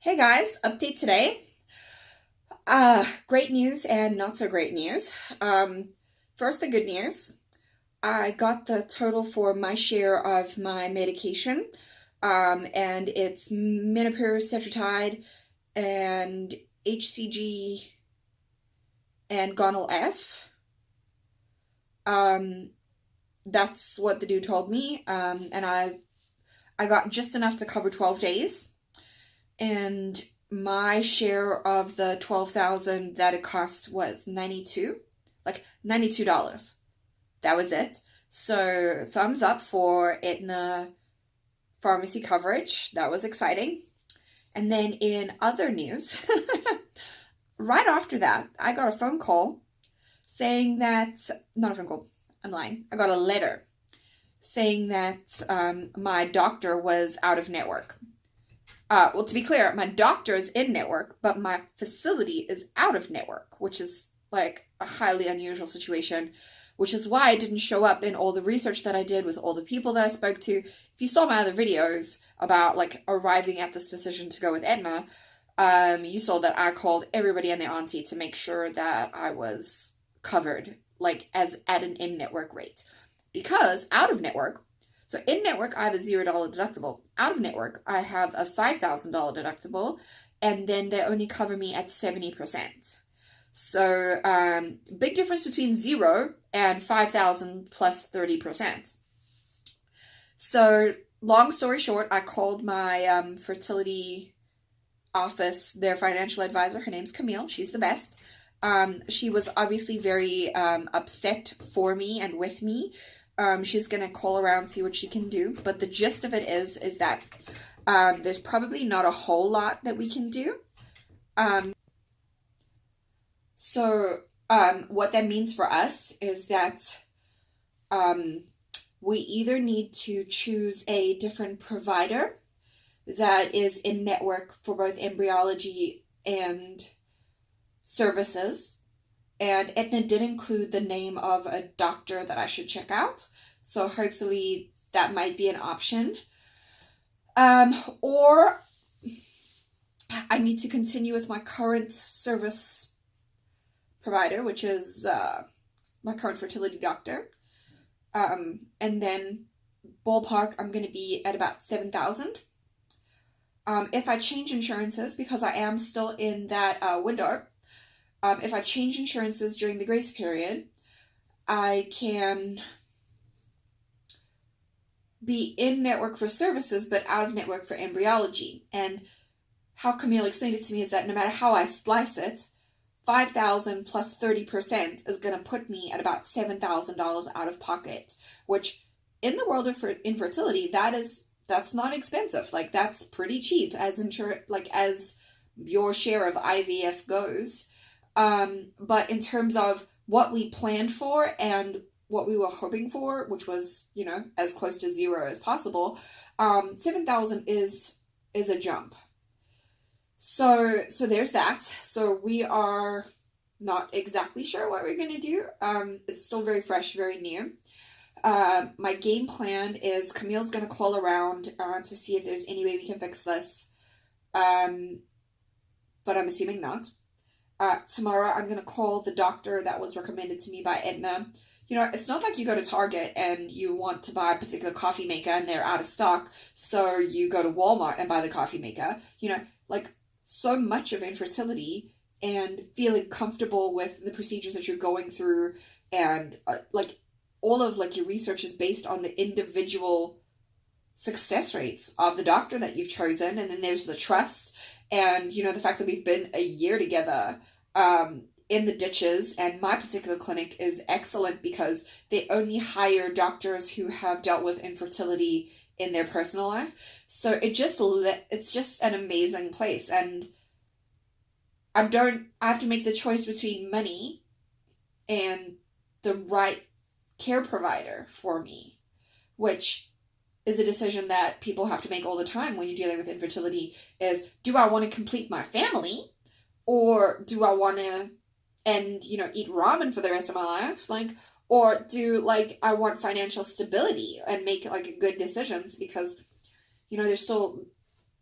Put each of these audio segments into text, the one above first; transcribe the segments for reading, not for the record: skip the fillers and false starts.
Hey guys, update today. Great news and not so great news. First, the good news. I got the total for my share of my medication, and it's Menopur, Cetrotide, and HCG, and Gonal F. Um, that's what the dude told me, and I got just enough to cover 12 days. And my share of the 12,000 that it cost was 92, like $92. That was it. So thumbs up for Aetna pharmacy coverage. That was exciting. And then in other news, right after that, I got a phone call saying that, not a phone call, I'm lying. I got a letter saying that my doctor was out of network. Well, to be clear, my doctor is in network, but my facility is out of network, which is like a highly unusual situation, which is why I didn't show up in all the research that I did with all the people that I spoke to. If you saw my other videos about like arriving at this decision to go with Aetna, you saw that I called everybody and their auntie to make sure that I was covered, like as at an in-network rate. Because out of network, so in network, I have a $0 deductible. Out of network, I have a $5,000 deductible, and then they only cover me at 70%. So, big difference between 0 and 5,000 plus 30%. So, long story short, I called my fertility office, their financial advisor. Her name's Camille. She's the best. She was obviously very upset for me and with me. She's gonna call around, see what she can do. But the gist of it is that there's probably not a whole lot that we can do. So what that means for us is that we either need to choose a different provider that is in network for both embryology and services. And Aetna did include the name of a doctor that I should check out. So hopefully that might be an option. Or I need to continue with my current service provider, which is my current fertility doctor. And then ballpark, I'm going to be at about 7,000. If I change insurances, because I am still in that window, if I change insurances during the grace period, I can be in network for services, but out of network for embryology. And how Camille explained it to me is that no matter how I slice it, 5,000 plus 30% is going to put me at about $7,000 out of pocket, which in the world of infertility, that's not expensive. Like that's pretty cheap as as your share of IVF goes. But in terms of what we planned for and what we were hoping for, which was, as close to 0 as possible, 7,000 is a jump. So there's that. So we are not exactly sure what we're going to do. It's still very fresh, very new. My game plan is Camille's going to call around to see if there's any way we can fix this. But I'm assuming not. Tomorrow I'm going to call the doctor that was recommended to me by Aetna. It's not like you go to Target and you want to buy a particular coffee maker and they're out of stock, so you go to Walmart and buy the coffee maker. So much of infertility and feeling comfortable with the procedures that you're going through and all of your research is based on the individual success rates of the doctor that you've chosen, and then there's the trust and the fact that we've been a year together in the ditches. And my particular clinic is excellent because they only hire doctors who have dealt with infertility in their personal life. So it's just an amazing place. And I have to make the choice between money and the right care provider for me, which is a decision that people have to make all the time when you're dealing with infertility. Is, do I want to complete my family, or do I want to eat ramen for the rest of my life? Or do I want financial stability and make good decisions, because there's still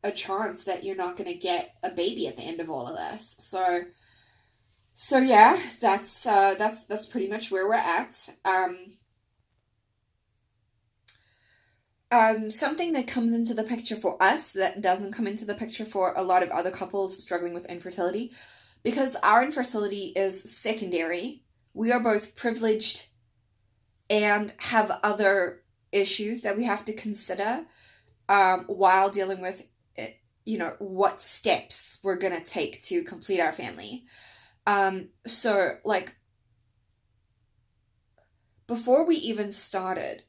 a chance that you're not going to get a baby at the end of all of this. So yeah, that's pretty much where we're at. Something that comes into the picture for us that doesn't come into the picture for a lot of other couples struggling with infertility, because our infertility is secondary. We are both privileged and have other issues that we have to consider while dealing with, what steps we're going to take to complete our family. So, like, before we even started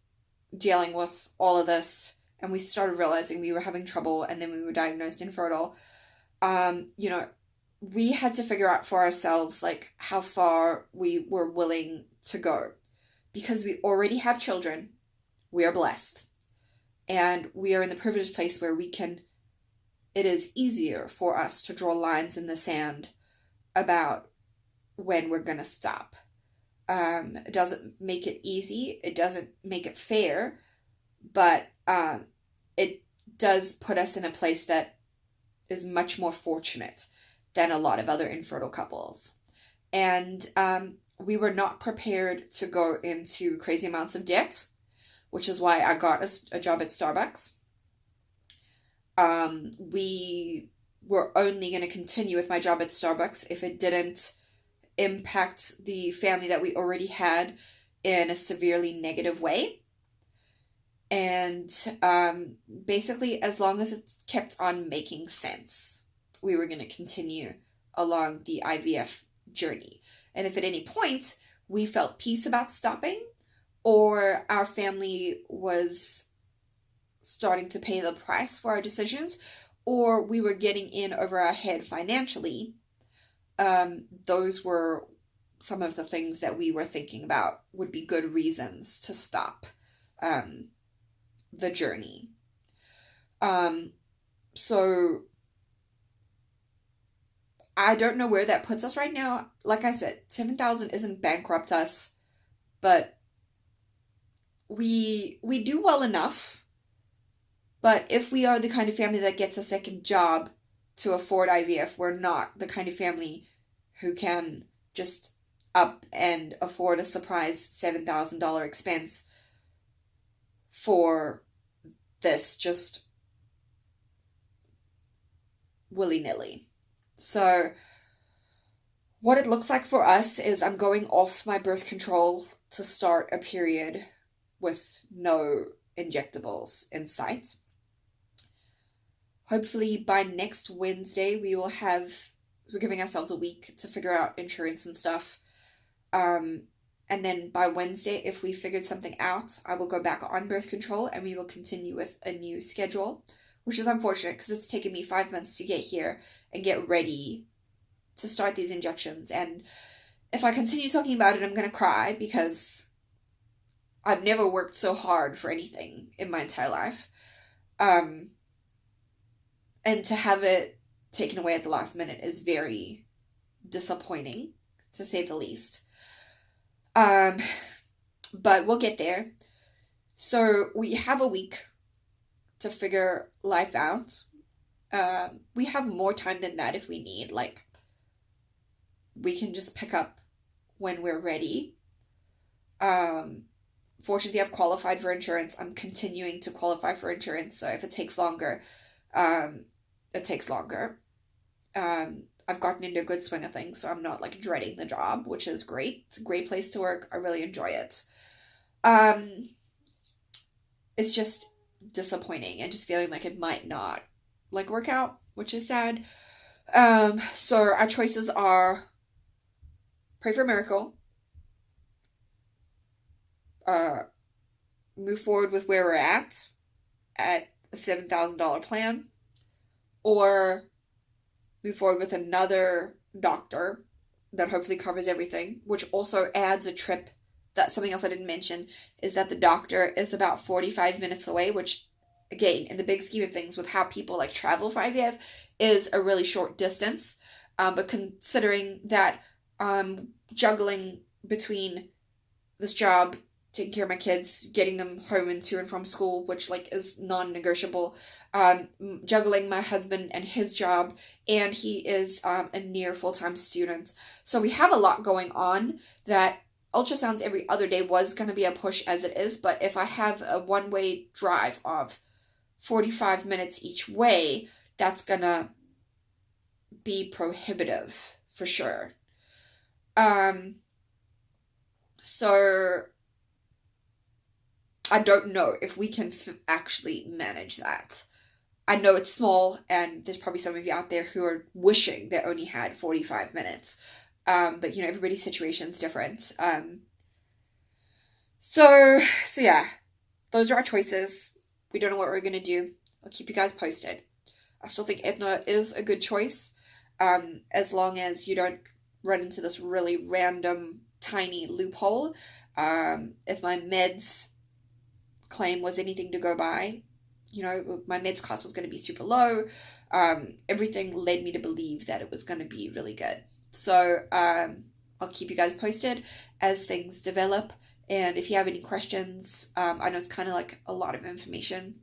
dealing with all of this and we started realizing we were having trouble and then we were diagnosed infertile, we had to figure out for ourselves, like, how far we were willing to go. Because we already have children, we are blessed. And we are in the privileged place where it is easier for us to draw lines in the sand about when we're going to stop. It doesn't make it easy. It doesn't make it fair. But it does put us in a place that is much more fortunate than a lot of other infertile couples. And we were not prepared to go into crazy amounts of debt, which is why I got a job at Starbucks. We were only going to continue with my job at Starbucks if it didn't impact the family that we already had in a severely negative way. And basically, as long as it kept on making sense, we were going to continue along the IVF journey. And if at any point we felt peace about stopping, or our family was starting to pay the price for our decisions, or we were getting in over our head financially, those were some of the things that we were thinking about would be good reasons to stop the journey. So I don't know where that puts us right now. Like I said, 7,000 isn't bankrupt us, but we do well enough. But if we are the kind of family that gets a second job to afford IVF, we're not the kind of family who can just up and afford a surprise $7,000 expense for this just willy-nilly. So what it looks like for us is I'm going off my birth control to start a period with no injectables in sight. Hopefully by next Wednesday we're giving ourselves a week to figure out insurance and stuff. And then by Wednesday, if we figured something out, I will go back on birth control and we will continue with a new schedule, which is unfortunate because it's taken me 5 months to get here and get ready to start these injections. And if I continue talking about it, I'm going to cry because I've never worked so hard for anything in my entire life. And to have it taken away at the last minute is very disappointing, to say the least. But we'll get there. So we have a week to figure life out. We have more time than that if we need. Like, we can just pick up when we're ready. Fortunately, I've qualified for insurance. I'm continuing to qualify for insurance. So if it takes longer, it takes longer. I've gotten into a good swing of things, so I'm not like dreading the job, which is great. It's a great place to work. I really enjoy it. It's just disappointing and just feeling like it might not like work out, which is sad. So our choices are pray for a miracle, move forward with where we're at a $7,000 plan, or move forward with another doctor that hopefully covers everything, which also adds a trip. That's something else I didn't mention, is that the doctor is about 45 minutes away, which, again, in the big scheme of things, with how people like travel for IVF, is a really short distance. But considering that juggling between this job, taking care of my kids, getting them home and to and from school, which like is non-negotiable, juggling my husband and his job, and he is a near full-time student. So we have a lot going on that ultrasounds every other day was going to be a push as it is, but if I have a one-way drive of 45 minutes each way, that's going to be prohibitive for sure. So I don't know if we can actually manage that. I know it's small, and there's probably some of you out there who are wishing they only had 45 minutes. But, everybody's situation's different. So yeah, those are our choices. We don't know what we're going to do. I'll keep you guys posted. I still think Aetna is a good choice, as long as you don't run into this really random, tiny loophole. If my meds claim was anything to go by, my meds cost was going to be super low. Everything led me to believe that it was going to be really good. So I'll keep you guys posted as things develop. And if you have any questions, I know it's kind of like a lot of information,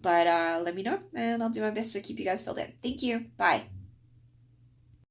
but let me know, and I'll do my best to keep you guys filled in. Thank you. Bye.